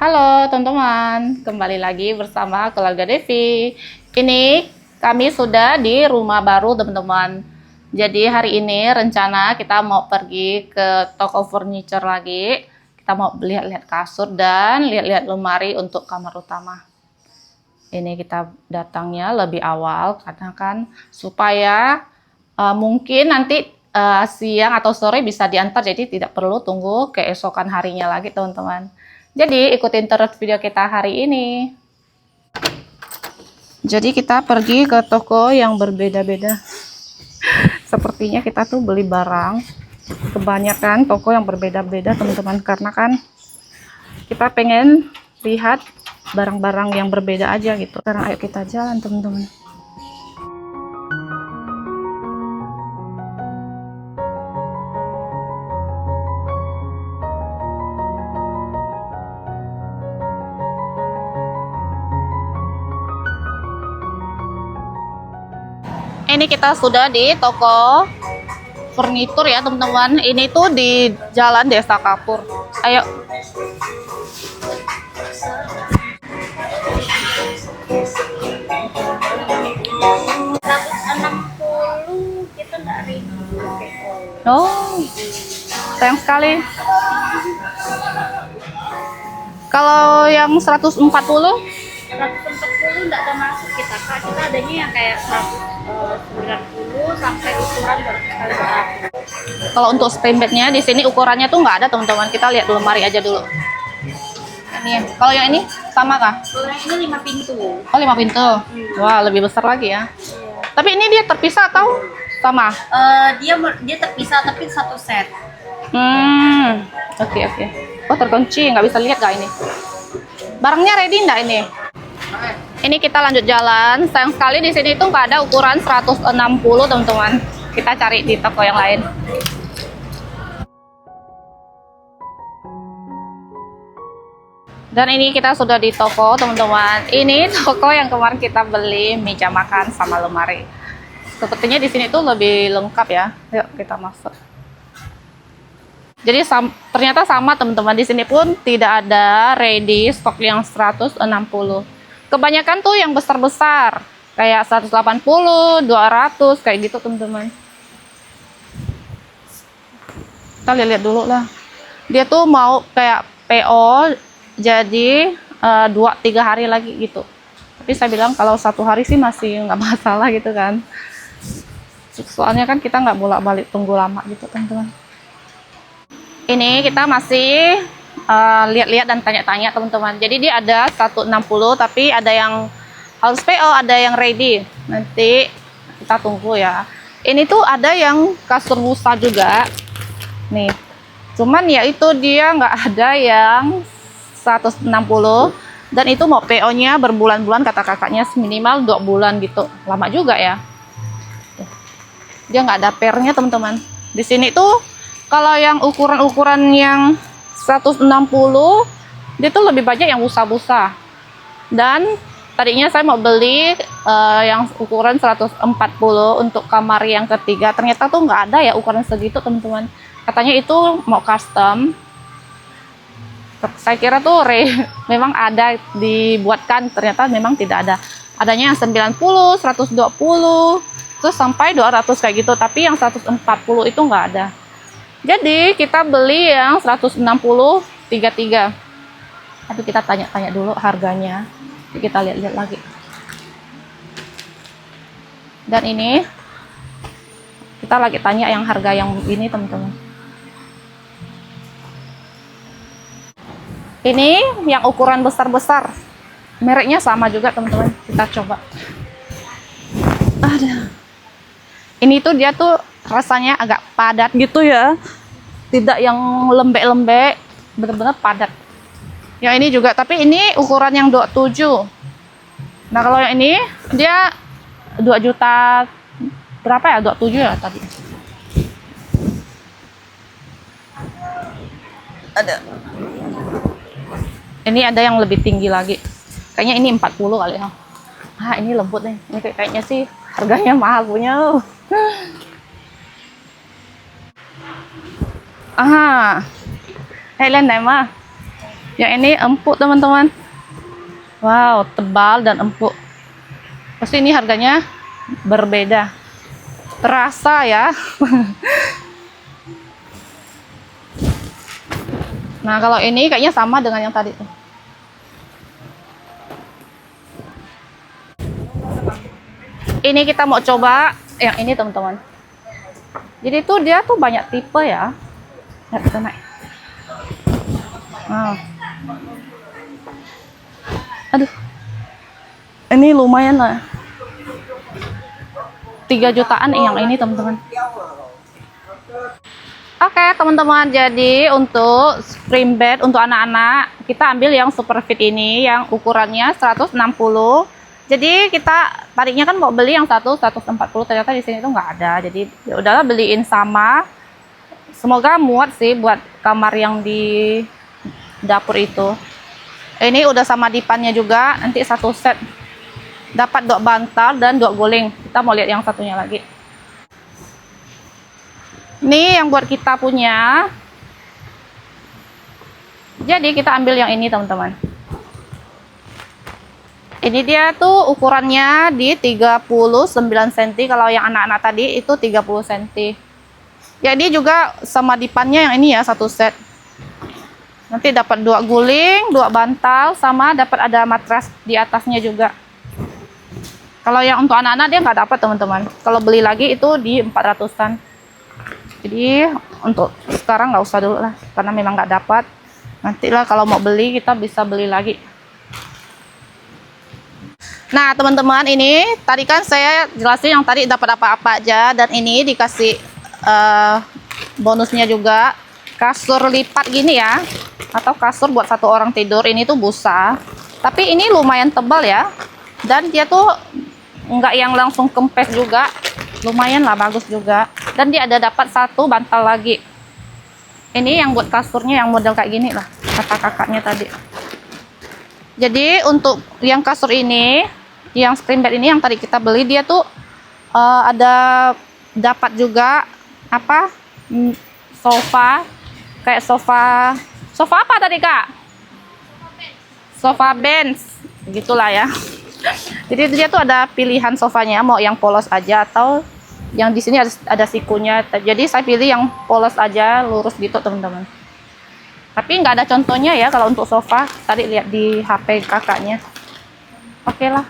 Halo teman-teman, kembali lagi bersama keluarga Devi. Ini kami sudah di rumah baru teman-teman. Jadi hari ini rencana kita mau pergi ke toko furniture lagi. Kita mau lihat-lihat kasur dan lihat-lihat lemari untuk kamar utama. Ini kita datangnya lebih awal karena kan supaya mungkin nanti siang atau sore bisa diantar, jadi tidak perlu tunggu keesokan harinya lagi teman-teman. Jadi ikutin terus video kita hari ini. Jadi kita pergi ke toko yang berbeda-beda. Sepertinya kita tuh beli barang kebanyakan toko yang berbeda-beda teman-teman, karena kan kita pengen lihat barang-barang yang berbeda aja gitu. Sekarang ayo kita jalan teman-teman. Ini kita sudah di toko furnitur ya teman-teman. Ini tuh di Jalan Desa Kapur. Ayo. Kita nggak review. Oh, sayang sekali. Kalau yang 140? 140 nggak termasuk kita kak. Kita adanya yang kayak 190 sampai ukuran 200 kali. Kalau untuk spring bednya di sini ukurannya tuh nggak ada teman-teman. Kita lihat lemari aja dulu. Ini ya. Kalau yang ini sama kah? Kalau yang ini 5 pintu. Oh, 5 pintu. Wah, lebih besar lagi ya. Tapi ini dia terpisah atau sama? Dia terpisah tapi satu set. Oke. Oh, terkunci, nggak bisa lihat nggak ini? Barangnya ready nggak ini? Ini kita lanjut jalan. Sayang sekali di sini tuh nggak ada ukuran 160 teman-teman. Kita cari di toko yang lain. Dan ini kita sudah di toko teman-teman. Ini toko yang kemarin kita beli meja makan sama lemari. Sepertinya di sini tuh lebih lengkap ya. Yuk kita masuk. Jadi ternyata sama teman-teman, di sini pun tidak ada ready stock yang 160. Kebanyakan tuh yang besar-besar, kayak 180, 200 kayak gitu teman-teman. Kita lihat dulu lah. Dia tuh mau kayak PO jadi 2-3 hari lagi gitu. Tapi saya bilang kalau 1 hari sih masih nggak masalah gitu kan. Soalnya kan kita nggak bolak-balik tunggu lama gitu teman-teman. Ini kita masih lihat-lihat dan tanya-tanya teman-teman. Jadi dia ada 160 tapi ada yang harus PO, ada yang ready. Nanti kita tunggu ya. Ini tuh ada yang kasur busa juga. Nih. Cuman ya itu dia nggak ada yang 160 dan itu mau PO-nya berbulan-bulan, kata kakaknya minimal 2 bulan gitu. Lama juga ya. Dia nggak ada pernya teman-teman. Di sini tuh kalau yang ukuran-ukuran yang 160 dia tuh lebih banyak yang busa-busa. Dan tadinya saya mau beli yang ukuran 140 untuk kamar yang ketiga. Ternyata tuh nggak ada ya ukuran segitu teman-teman. Katanya itu mau custom. Saya kira tuh memang ada dibuatkan, ternyata memang tidak ada. Adanya yang 90, 120, terus sampai 200 kayak gitu. Tapi yang 140 itu nggak ada. Jadi kita beli yang 160 33. Tapi kita tanya-tanya dulu harganya. Jadi kita lihat-lihat lagi. Dan ini kita lagi tanya yang harga yang ini teman-teman. Ini yang ukuran besar-besar. Mereknya sama juga teman-teman. Kita coba. Ada. Ini tuh dia tuh rasanya agak padat gitu ya, tidak yang lembek-lembek, benar-benar padat. Yang ini juga, tapi ini ukuran yang 27. Nah kalau yang ini dia 2 juta berapa ya, 27 ya tadi. Ada. Ini ada yang lebih tinggi lagi, kayaknya ini 40 kali ya. Ini lembut nih, ini kayaknya sih harganya mahal punya. Hay lên này mà. Yang ini empuk teman-teman. Wow, tebal dan empuk. Pasti ini harganya berbeda. Terasa ya. Nah, kalau ini kayaknya sama dengan yang tadi tuh. Ini kita mau coba yang ini teman-teman. Jadi tuh dia tuh banyak tipe ya. Lihat kita naik. Nah. Aduh. Ini lumayan lah. 3 jutaan yang ini teman-teman. Oke teman-teman, jadi untuk spring bed untuk anak-anak kita ambil yang super fit ini yang ukurannya 160. Jadi kita tadinya kan mau beli yang 140, ternyata di sini tuh nggak ada. Jadi ya udahlah beliin sama. Semoga muat sih buat kamar yang di dapur itu. Ini udah sama dipannya juga, nanti satu set. Dapat 2 bantal dan 2 guling. Kita mau lihat yang satunya lagi. Ini yang buat kita punya. Jadi kita ambil yang ini teman-teman. Ini dia tuh ukurannya di 39 cm. Kalau yang anak-anak tadi itu 30 cm. Jadi juga sama dipannya yang ini ya, satu set. Nanti dapat 2 guling, 2 bantal, sama dapat ada matras di atasnya juga. Kalau yang untuk anak-anak dia nggak dapat teman-teman. Kalau beli lagi itu di 400-an. Jadi untuk sekarang nggak usah dulu lah, karena memang nggak dapat. Nantilah kalau mau beli kita bisa beli lagi. Nah teman-teman, ini tadi kan saya jelasin yang tadi dapat apa-apa aja, dan ini dikasih bonusnya juga kasur lipat gini ya, atau kasur buat 1 orang tidur. Ini tuh busa, tapi ini lumayan tebal ya, dan dia tuh nggak yang langsung kempes juga, lumayan lah, bagus juga. Dan dia ada dapat 1 bantal lagi. Ini yang buat kasurnya yang model kayak gini lah, kata kakaknya tadi. Jadi untuk yang kasur ini, yang spring bed ini yang tadi kita beli, dia tuh ada dapat juga apa, sofa, kayak sofa apa tadi kak? Sofa bench gitulah ya. Jadi dia tuh ada pilihan sofanya, mau yang polos aja atau yang di sini ada sikunya. Jadi saya pilih yang polos aja, lurus gitu teman-teman. Tapi nggak ada contohnya ya kalau untuk sofa. Tadi lihat di HP kakaknya. Oke lah.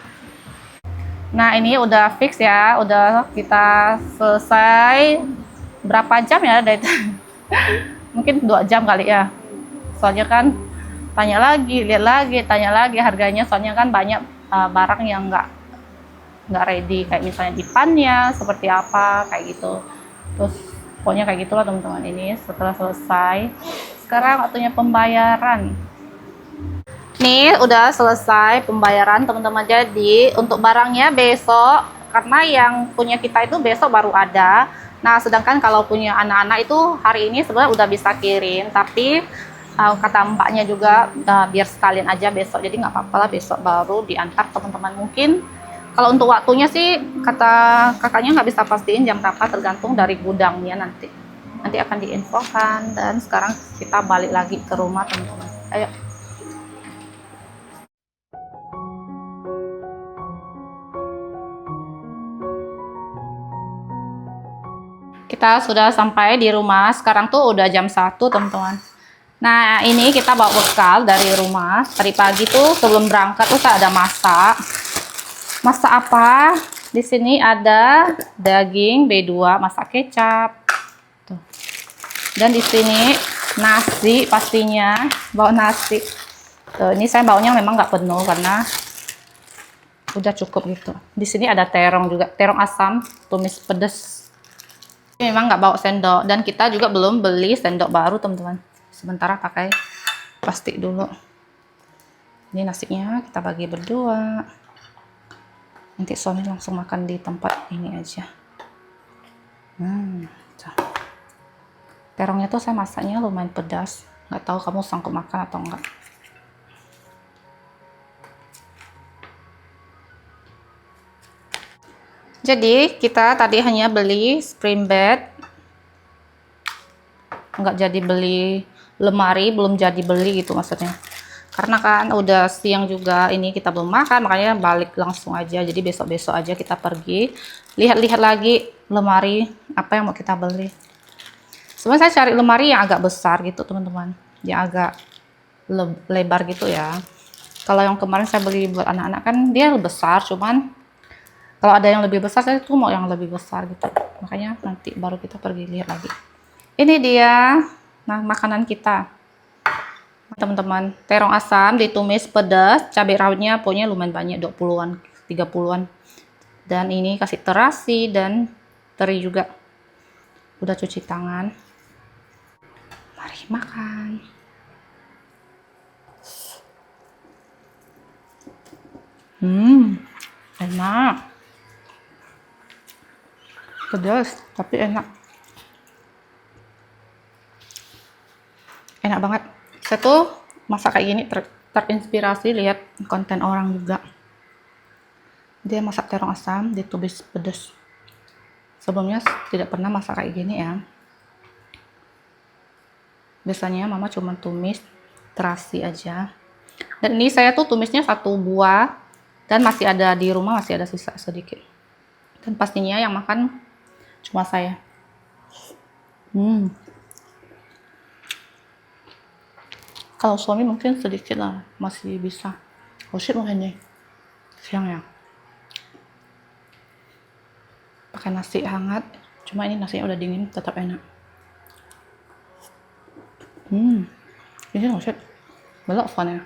Nah ini udah fix ya, udah kita selesai. Berapa jam ya dari mungkin 2 jam kali ya. Soalnya kan tanya lagi, lihat lagi, tanya lagi harganya. Soalnya kan banyak barang yang nggak ready, kayak misalnya dipannya seperti apa kayak gitu. Terus pokoknya kayak gitulah teman-teman. Ini setelah selesai, sekarang waktunya pembayaran. Nih udah selesai pembayaran teman-teman. Jadi untuk barangnya besok, karena yang punya kita itu besok baru ada. Nah sedangkan kalau punya anak-anak itu hari ini sebenarnya udah bisa kirim, tapi kata mbaknya juga biar sekalian aja besok. Jadi nggak apa-apa lah, besok baru diantar teman-teman. Mungkin kalau untuk waktunya sih kata kakaknya nggak bisa pastiin jam berapa, tergantung dari gudangnya nanti akan diinfokan. Dan sekarang kita balik lagi ke rumah teman-teman. Ayo. Kita sudah sampai di rumah. Sekarang tuh udah jam 1 teman-teman. Nah ini kita bawa bekal dari rumah. Tadi pagi tuh sebelum berangkat tuh saya ada masak. Masak apa? Di sini ada daging B2, masak kecap. Tuh. Dan di sini nasi, pastinya bawa nasi. Tuh, ini saya bawanya memang nggak penuh karena udah cukup gitu. Di sini ada terong juga, terong asam, tumis pedas. Memang nggak bawa sendok, dan kita juga belum beli sendok baru teman-teman. Sementara pakai plastik dulu. Ini nasinya kita bagi berdua. Nanti suami langsung makan di tempat ini aja. Terongnya tuh saya masaknya lumayan pedas. Nggak tahu kamu sanggup makan atau enggak. Jadi kita tadi hanya beli spring bed. Nggak jadi beli lemari, belum jadi beli gitu maksudnya. Karena kan udah siang juga, ini kita belum makan, makanya balik langsung aja. Jadi besok-besok aja kita pergi. Lihat-lihat lagi lemari, apa yang mau kita beli. Sebenarnya saya cari lemari yang agak besar gitu teman-teman. Yang agak lebar gitu ya. Kalau yang kemarin saya beli buat anak-anak kan dia besar, cuman kalau ada yang lebih besar, saya tuh mau yang lebih besar gitu. Makanya nanti baru kita pergi lihat lagi. Ini dia, nah makanan kita. Teman-teman, terong asam ditumis pedas, cabai rawitnya pokoknya lumayan banyak, 20-an, 30-an. Dan ini kasih terasi dan teri juga. Udah cuci tangan. Mari makan. Enak. Pedas, tapi enak. Enak banget. Saya tuh masak kayak gini terinspirasi lihat konten orang juga. Dia masak terong asam ditumis pedas. Sebelumnya tidak pernah masak kayak gini ya. Biasanya mama cuma tumis terasi aja. Dan ini saya tuh tumisnya 1 buah dan masih ada di rumah, masih ada sisa sedikit. Dan pastinya yang makan cuma saya. Kalau suami mungkin sedikit lah, masih bisa. Oh shit, makan nih siang ya. Pakai nasi hangat, cuma ini nasinya udah dingin, tetap enak. Ini oh shit, belok fannya.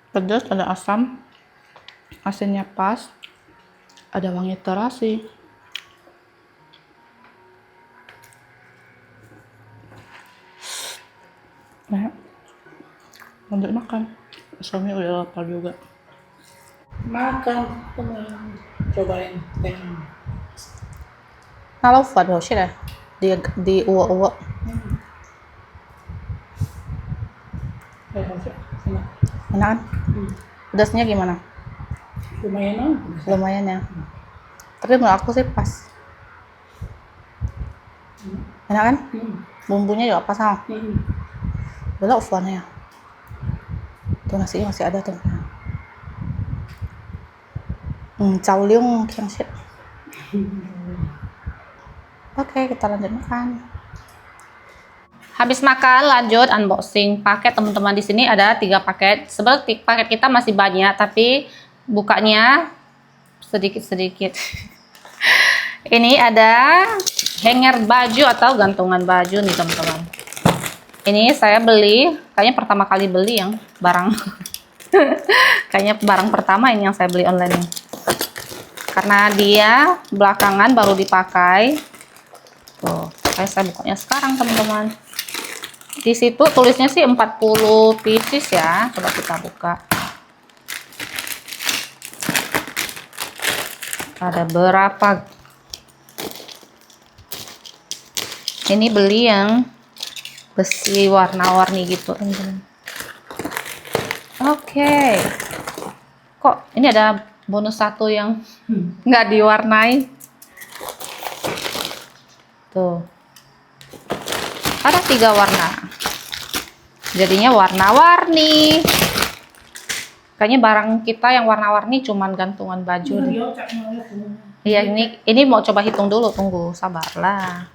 Pedas, ada asam, asinnya pas, ada wangi terasi. Nah, lanjut makan. Suami udah lapar juga. Makan, cobain terong. Kalau fat oh shit ya, di uwa-uwa. Enak. Enak kan? Pedasnya gimana? Lumayan. Lumayan ya. Tapi menurut aku sih pas. Enak kan? Bumbunya juga pas sama. Belok fannya. Tuh nasinya masih ada tuh. Chao liung kiang shit. Oke, kita lanjut makan. Habis makan, lanjut unboxing paket teman-teman. Di sini ada 3 paket. Sebenarnya paket kita masih banyak, tapi bukanya sedikit-sedikit. Ini ada hanger baju atau gantungan baju nih teman-teman. Ini saya beli, kayaknya pertama kali beli yang barang. Kayaknya barang pertama ini yang saya beli online nih. Karena dia belakangan baru dipakai. Tuh, kayak saya bukanya sekarang teman-teman. Di situ tulisnya sih 40 pieces ya. Coba kita buka. Ada berapa? Ini beli yang besi warna-warni gitu teman-teman. Oke. Kok ini ada bonus 1 yang nggak diwarnai? Tuh. Ada 3 warna. Jadinya warna-warni. Kayaknya barang kita yang warna-warni cuman gantungan baju deh. Iya, ini mau coba hitung dulu, tunggu, sabarlah.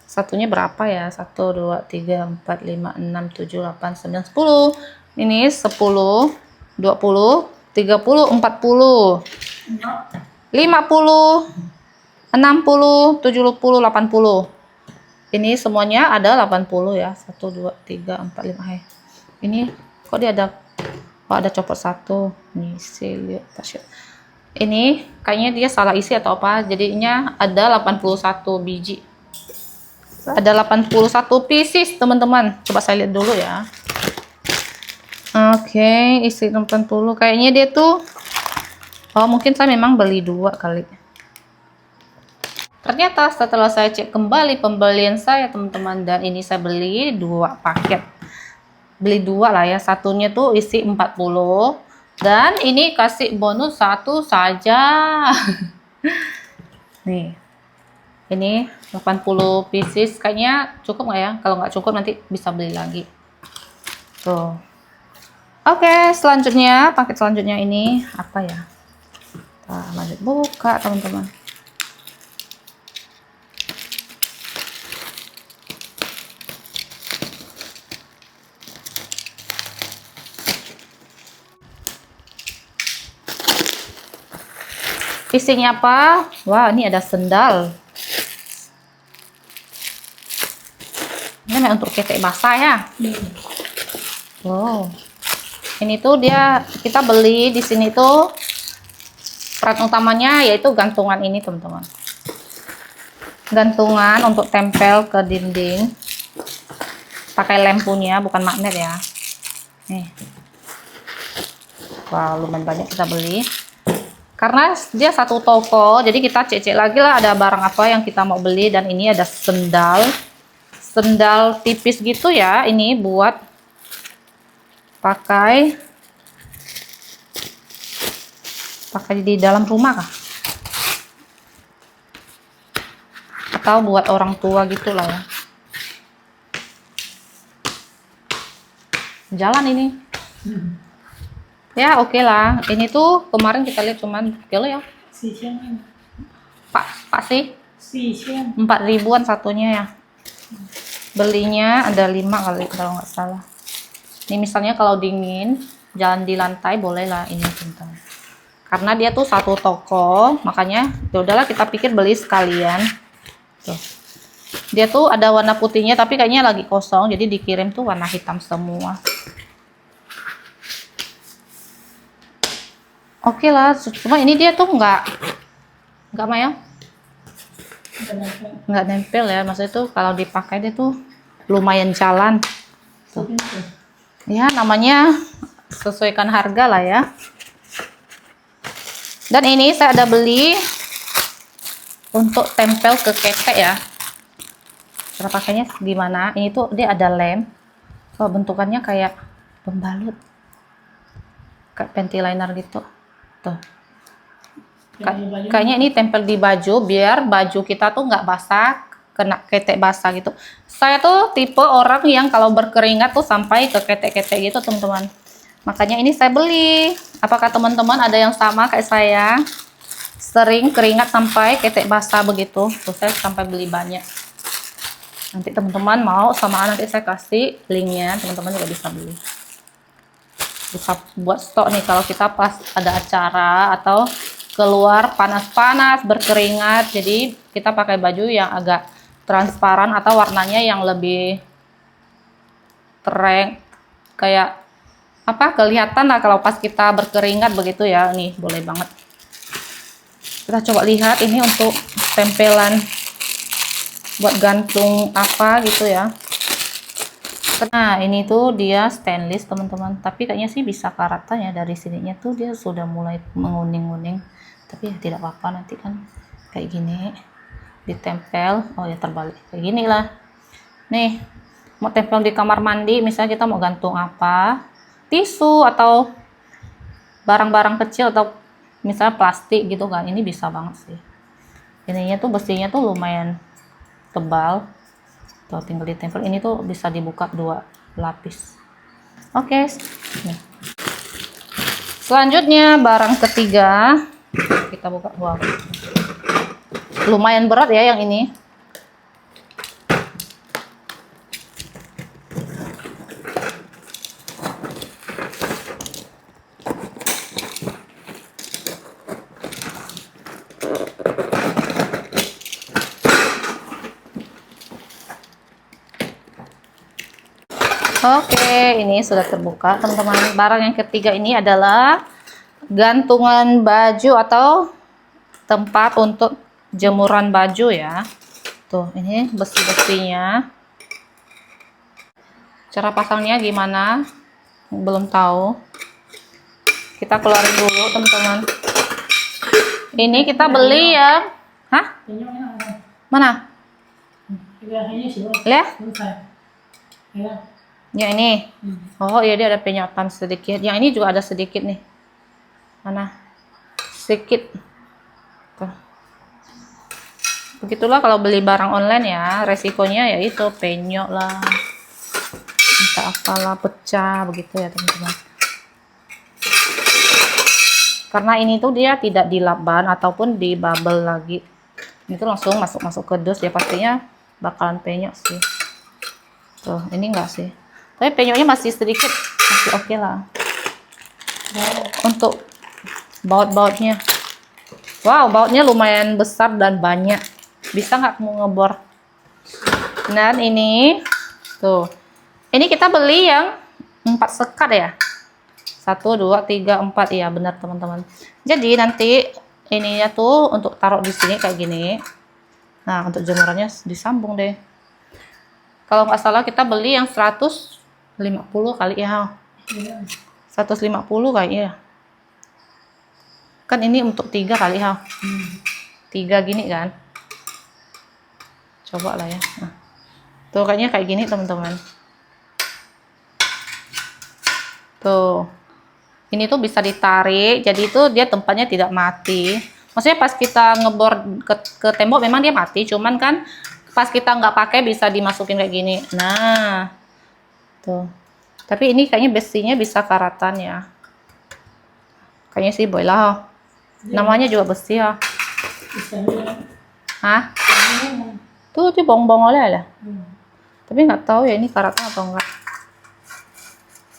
Satunya berapa ya? 1, 2, 3, 4, 5, 6, 7, 8, 9, 10. Ini 10, 20, 30, 40, 50, 60, 70, 80. Ini semuanya ada 80 ya. 1, 2, 3, 4, 5. Ini kok dia ada, ada copot 1. Nih, ini kayaknya dia salah isi atau apa. Jadinya ada 81 biji. Ada 81 pieces teman-teman. Coba saya lihat dulu ya. Oke, isi 80. Kayaknya dia tuh, oh mungkin saya memang beli 2 kali. Ternyata setelah saya cek kembali pembelian saya teman-teman, dan ini saya beli 2 paket. Beli 2 lah ya, satunya tuh isi 40. Dan ini kasih bonus 1 saja. Nih. Ini 80 pieces. Kayaknya cukup nggak ya? Kalau nggak cukup nanti bisa beli lagi. Tuh. Oke, selanjutnya paket selanjutnya ini apa ya? Kita lanjut buka teman-teman. Isinya apa? Wah, ini ada sendal. Ini memang untuk ketek basah ya. Wow. Ini tuh dia kita beli di sini tuh peran utamanya yaitu gantungan ini teman-teman. Gantungan untuk tempel ke dinding. Pakai lem punya, bukan magnet ya. Nih. Wow, lumayan banyak kita beli. Karena dia satu toko, jadi kita cek-cek lagi lah ada barang apa yang kita mau beli. Dan ini ada sendal tipis gitu ya, ini buat pakai di dalam rumah kah? Atau buat orang tua gitu lah ya. Jalan ini. Ya oke lah. Ini tuh kemarin kita lihat cuman kilo ya. 4,000 Pak sih 4,000 4.000-an satunya ya. Belinya ada 5 kali kalau nggak salah. Ini misalnya kalau dingin jalan di lantai boleh lah ini teman-teman. Karena dia tuh satu toko, makanya ya udahlah kita pikir beli sekalian. Tuh. Dia tuh ada warna putihnya tapi kayaknya lagi kosong, jadi dikirim tuh warna hitam semua. Oke lah, cuma ini dia tuh nggak Maya, nggak nempel ya. Maksudnya tuh kalau dipakai dia tuh lumayan jalan. Tuh. Ya namanya sesuaikan harga lah ya. Dan ini saya ada beli untuk tempel ke ketek ya. Cara pakainya gimana? Ini tuh dia ada lem. Oh, bentukannya kayak pembalut, kayak panty liner gitu. Tuh. Kayaknya ini tempel di baju biar baju kita tuh nggak basah, kena ketek basah gitu. Saya tuh tipe orang yang kalau berkeringat tuh sampai ke ketek-ketek gitu teman-teman. Makanya ini saya beli. Apakah teman-teman ada yang sama kayak saya? Sering keringat sampai ketek basah begitu. Tuh saya sampai beli banyak. Nanti teman-teman mau sama nanti saya kasih linknya, teman-teman juga bisa beli. Bisa buat stok nih kalau kita pas ada acara atau keluar panas-panas berkeringat, jadi kita pakai baju yang agak transparan atau warnanya yang lebih terang, kayak apa, kelihatan lah kalau pas kita berkeringat begitu ya. Nih boleh banget. Kita coba lihat ini untuk tempelan buat gantung apa gitu ya. Nah ini tuh dia stainless teman-teman, tapi kayaknya sih bisa karatan ya. Dari sininya tuh dia sudah mulai menguning-nguning, tapi ya tidak apa-apa, nanti kan kayak gini ditempel. Oh ya terbalik kayak gini lah. Nih mau tempel di kamar mandi, misalnya kita mau gantung apa, tisu atau barang-barang kecil atau misalnya plastik gitu kan, ini bisa banget sih. Ininya tuh besinya tuh lumayan tebal. Tuh tinggal ditempel, ini tuh bisa dibuka 2 lapis. Oke. Nih. Selanjutnya barang ketiga kita buka. Wow, lumayan berat ya yang ini. Oke, ini sudah terbuka teman-teman. Barang yang ketiga ini adalah gantungan baju atau tempat untuk jemuran baju ya. Tuh, ini besi-besinya. Cara pasangnya gimana? Belum tahu. Kita keluarin dulu teman-teman. Ini kita beli ya. Hah? Mana? Lihat? Yang ini. Oh iya, dia ada penyotan sedikit. Yang ini juga ada sedikit nih. Mana? Sedikit. Tuh. Begitulah kalau beli barang online ya, resikonya ya itu penyok lah, entah apalah, pecah begitu ya teman-teman. Karena ini tuh dia tidak dilap ban ataupun di bubble lagi. Ini tuh langsung masuk ke dus ya, pastinya bakalan penyok sih. Tuh, ini enggak sih. Tapi penyoknya masih sedikit, masih oke lah. Untuk baut-bautnya. Wow, bautnya lumayan besar dan banyak. Bisa nggak mau ngebor? Dan ini tuh. Ini kita beli yang 4 sekat ya. 1, 2, 3, 4 ya, benar teman-teman. Jadi nanti ininya tuh untuk taruh di sini kayak gini. Nah, untuk jemurannya disambung deh. Kalau nggak salah kita beli yang 150 kali ya. 150 kali ya. Kan ini untuk 3 kali ya. 3 gini kan. Coba lah ya. Nah. Tuh kayaknya kayak gini teman-teman. Tuh. Ini tuh bisa ditarik, jadi itu dia tempatnya tidak mati. Maksudnya pas kita ngebor ke tembok memang dia mati, cuman kan pas kita nggak pakai bisa dimasukin kayak gini. Nah, tuh. Tapi ini kayaknya besinya bisa karatan ya. Kayaknya sih boleh lah. Namanya juga besi ya. Hah? Tuh dia bong-bong oleh lah. Tapi nggak tahu ya ini karatan atau enggak.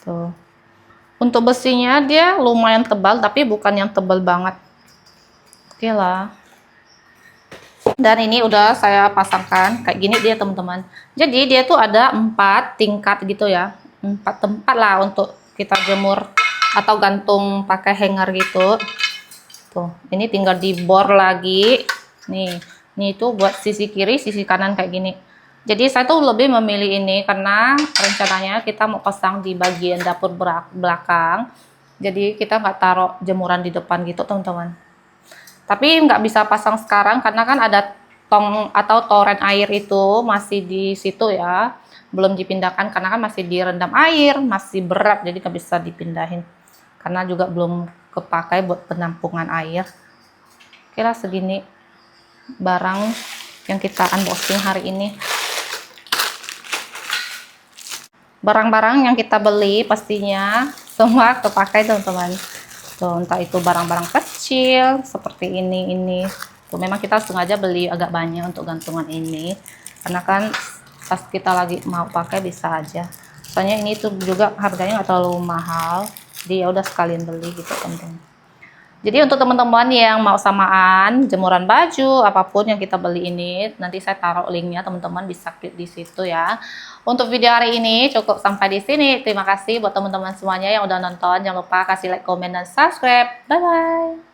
Tuh. Untuk besinya dia lumayan tebal, tapi bukan yang tebal banget. Oke lah. Dan ini udah saya pasangkan kayak gini dia teman-teman. Jadi dia tuh ada 4 tingkat gitu ya, 4 tempat lah untuk kita jemur atau gantung pakai hanger gitu. Tuh, ini tinggal dibor lagi. Nih itu buat sisi kiri, sisi kanan kayak gini. Jadi saya tuh lebih memilih ini karena rencananya kita mau pasang di bagian dapur belakang. Jadi kita nggak taruh jemuran di depan gitu teman-teman. Tapi nggak bisa pasang sekarang karena kan ada tong atau toren air itu masih di situ ya. Belum dipindahkan karena kan masih direndam air, masih berat jadi nggak bisa dipindahin. Karena juga belum kepakai buat penampungan air. Kira segini barang yang kita unboxing hari ini. Barang-barang yang kita beli pastinya semua kepakai teman-teman. Tuh, entah itu barang-barang kecil seperti ini. Tuh, memang kita sengaja beli agak banyak untuk gantungan ini. Karena kan pas kita lagi mau pakai bisa aja. Soalnya ini tuh juga harganya nggak terlalu mahal. Jadi ya udah sekalian beli gitu teman-teman. Jadi untuk teman-teman yang mau samaan jemuran baju apapun yang kita beli ini, nanti saya taruh linknya, teman-teman bisa klik di situ ya. Untuk video hari ini cukup sampai di sini. Terima kasih buat teman-teman semuanya yang udah nonton. Jangan lupa kasih like, komen, dan subscribe. Bye bye.